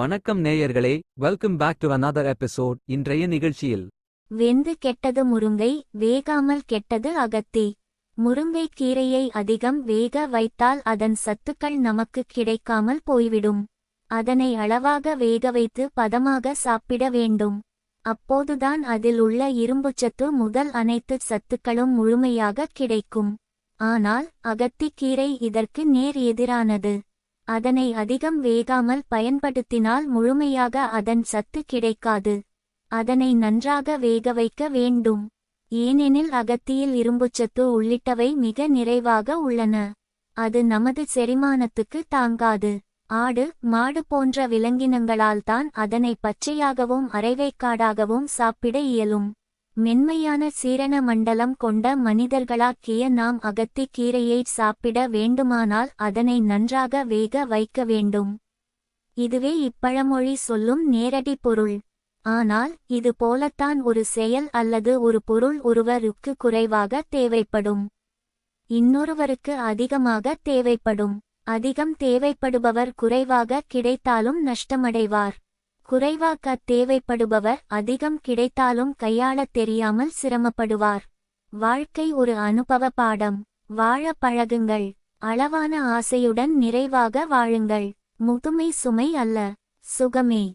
வணக்கம் நேயர்களே, welcome back to another episode. இன்றைய நிகழ்ச்சியில் வெந்து கெட்டது முருங்கை, வேகாமல் கெட்டது அகத்தி. முருங்கை கீரையை அதிகம் வேக வைத்தால் அதன் சத்துக்கள் நமக்கு கிடைக்காமல் போய்விடும். அதனை அளவாக வேக வைத்து பதமாக சாப்பிட வேண்டும். அப்போதுதான் அதில் உள்ள இரும்புச்சத்து முதல் அனைத்து சத்துக்களும் முழுமையாக கிடைக்கும். ஆனால் அகத்தி கீரை இதற்கு நேர் எதிரானது. அதனை அதிகம் வேகாமல் பயன்படுத்தினால் முழுமையாக அதன் சத்து கிடைக்காது. அதனை நன்றாக வேக வைக்க வேண்டும். ஏனெனில் அகத்தியில் இரும்புச்சத்து உள்ளிட்டவை மிக நிறைவாக உள்ளன. அது நமது செரிமானத்துக்கு தாங்காது. ஆடு, மாடு போன்ற விலங்கினங்களால்தான் அதனை பச்சையாகவும் அரைவேக்காடாகவும் சாப்பிட இயலும். மென்மையான சீரண மண்டலம் கொண்ட மனிதர்களாக்கிய நாம் அகத்தி கீரையை சாப்பிட வேண்டுமானால் அதனை நன்றாக வேக வைக்க வேண்டும். இதுவே இப்பழமொழி சொல்லும் நேரடி பொருள். ஆனால் இது போலத்தான் ஒரு செயல் அல்லது ஒரு பொருள் ஒருவருக்கு குறைவாக தேவைப்படும். இன்னொருவருக்கு அதிகமாக தேவைப்படும். அதிகம் தேவைப்படுபவர் குறைவாக கிடைத்தாலும் நஷ்டமடைவார். குறைவாக தேவைப்படுபவர் அதிகம் கிடைத்தாலும் கையாளத் தெரியாமல் சிரமப்படுவார். வாழ்க்கை ஒரு அனுபவ பாடம். வாழ பழகுங்கள். அளவான ஆசையுடன் நிறைவாக வாழுங்கள். முதுமை சுமை அல்ல, சுகமே.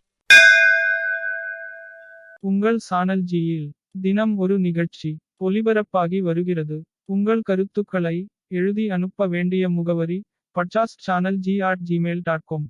உங்கள் சானல் ஜியில் தினம் ஒரு நிகழ்ச்சி ஒலிபரப்பாகி வருகிறது. உங்கள் கருத்துக்களை எழுதி அனுப்ப வேண்டிய முகவரி podcastchannelg@gmail.com.